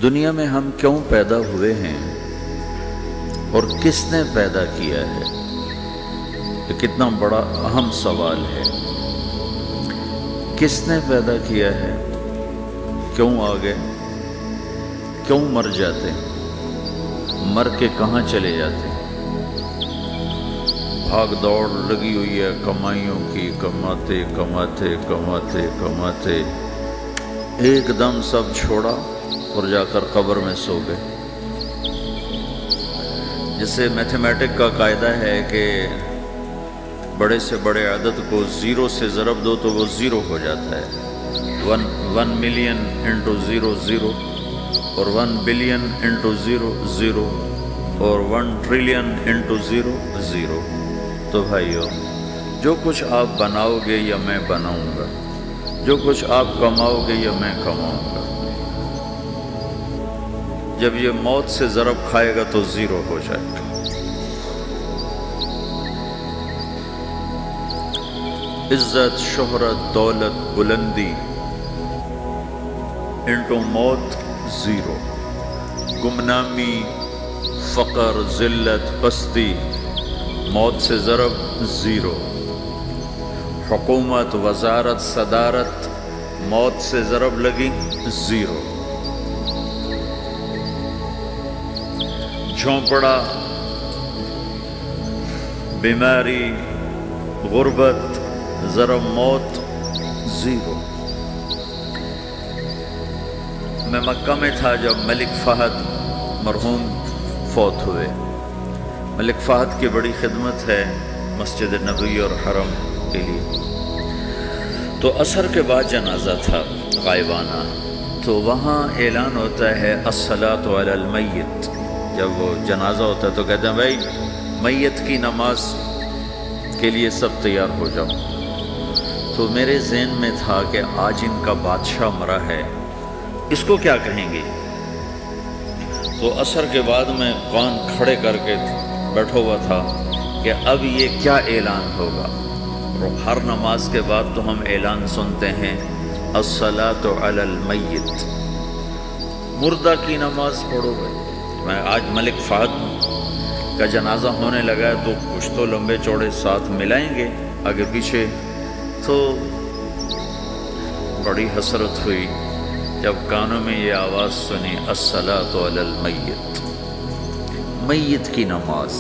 دنیا میں ہم کیوں پیدا ہوئے ہیں اور کس نے پیدا کیا ہے؟ یہ کتنا بڑا اہم سوال ہے۔ کس نے پیدا کیا ہے؟ کیوں آ گئے؟ کیوں مر جاتے ہیں؟ مر کے کہاں چلے جاتے ہیں؟ بھاگ دوڑ لگی ہوئی ہے کمائیوں کی، کماتے کماتے کماتے کماتے ایک دم سب چھوڑا اور جا کر قبر میں سو گئے۔ جسے میتھمیٹک کا قاعدہ ہے کہ بڑے سے بڑے عدد کو زیرو سے ضرب دو تو وہ زیرو ہو جاتا ہے۔ 1 ملین انٹو زیرو زیرو، اور 1 بلین انٹو زیرو زیرو، اور 1 ٹریلین انٹو زیرو زیرو۔ تو بھائیو، جو کچھ آپ بناؤ گے یا میں بناؤں گا، جو کچھ آپ کماؤ گے یا میں کماؤں گا، جب یہ موت سے ضرب کھائے گا تو زیرو ہو جائے گا۔ عزت، شہرت، دولت، بلندی انٹو موت زیرو، گمنامی، فقر، ذلت، پستی موت سے ضرب زیرو، حکومت، وزارت، صدارت موت سے ضرب لگی زیرو، جھونپڑا، بیماری، غربت ضرب موت زیرو۔ میں مکہ میں تھا جب ملک فہد مرحوم فوت ہوئے۔ ملک فہد کی بڑی خدمت ہے مسجد نبوی اور حرم کے لیے۔ تو عصر کے بعد جنازہ تھا غائبانہ، تو وہاں اعلان ہوتا ہے الصلاۃ علی المیت۔ جب وہ جنازہ ہوتا ہے تو کہتے ہیں بھائی میت کی نماز کے لیے سب تیار ہو جاؤ۔ تو میرے ذہن میں تھا کہ آج ان کا بادشاہ مرا ہے، اس کو کیا کہیں گے؟ تو عصر کے بعد میں کان کھڑے کر کے بیٹھا ہوا تھا کہ اب یہ کیا اعلان ہوگا۔ اور ہر نماز کے بعد تو ہم اعلان سنتے ہیں الصلاۃ علی المیت، مردہ کی نماز پڑھو گے۔ میں آج ملک فہد کا جنازہ ہونے لگا ہے تو کچھ تو لمبے چوڑے ساتھ ملائیں گے آگے پیچھے۔ تو بڑی حسرت ہوئی جب کانوں میں یہ آواز سنی الصلاۃ علی المیت، میت کی نماز۔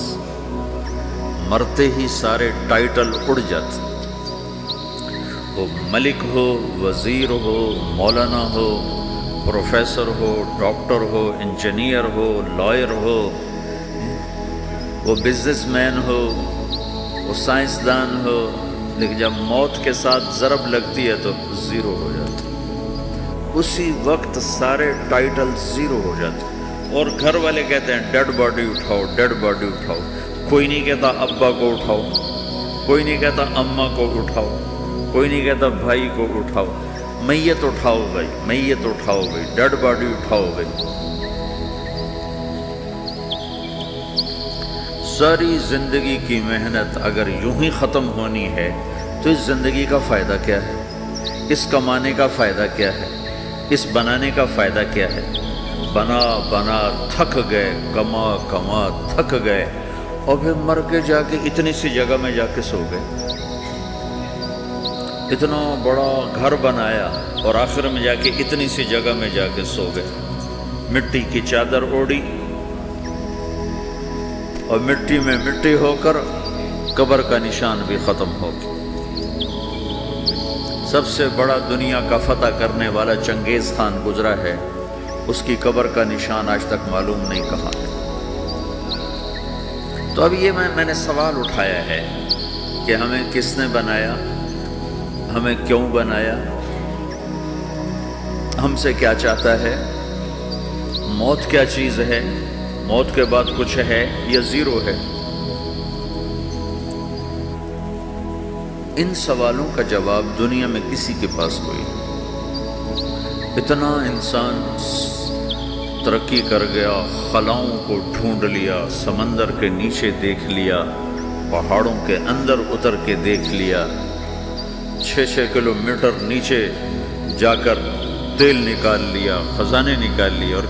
مرتے ہی سارے ٹائٹل اڑ جاتے، وہ ملک ہو، وزیر ہو، مولانا ہو، پروفیسر ہو، ڈاکٹر ہو، انجینئر ہو، لائر ہو، وہ بزنس مین ہو، وہ سائنسدان ہو، لیکن جب موت کے ساتھ ضرب لگتی ہے تو زیرو ہو جاتا، اسی وقت سارے ٹائٹل زیرو ہو جاتے۔ اور گھر والے کہتے ہیں ڈیڈ باڈی اٹھاؤ، ڈیڈ باڈی اٹھاؤ۔ کوئی نہیں کہتا ابا کو اٹھاؤ، کوئی نہیں کہتا اماں کو اٹھاؤ، کوئی نہیں کہتا بھائی کو اٹھاؤ۔ میت اٹھاؤ بھائی، میت اٹھاؤ بھائی، ڈیڈ باڈی اٹھاؤ بھائی۔ ساری زندگی کی محنت اگر یوں ہی ختم ہونی ہے تو اس زندگی کا فائدہ کیا ہے؟ اس کمانے کا فائدہ کیا ہے؟ اس بنانے کا فائدہ کیا ہے؟ بنا بنا تھک گئے، کما کما تھک گئے، اور پھر مر کے جا کے اتنی سی جگہ میں جا کے سو گئے۔ اتنا بڑا گھر بنایا اور آخر میں جا کے اتنی سی جگہ میں جا کے سو گئے۔ مٹی کی چادر اوڑھی اور مٹی میں مٹی ہو کر قبر کا نشان بھی ختم ہو گیا۔ سب سے بڑا دنیا کا فتح کرنے والا چنگیز خان گزرا ہے، اس کی قبر کا نشان آج تک معلوم نہیں کہاں ہے۔ تو اب یہ میں نے سوال اٹھایا ہے کہ ہمیں کس نے بنایا، ہمیں کیوں بنایا، ہم سے کیا چاہتا ہے، موت کیا چیز ہے، موت کے بعد کچھ ہے یا زیرو ہے؟ ان سوالوں کا جواب دنیا میں کسی کے پاس کوئی نہیں۔ اتنا انسان ترقی کر گیا، خلاؤں کو ڈھونڈ لیا، سمندر کے نیچے دیکھ لیا، پہاڑوں کے اندر اتر کے دیکھ لیا، 6 کلومیٹر نیچے جا کر تیل نکال لیا، خزانے نکال لیے، اور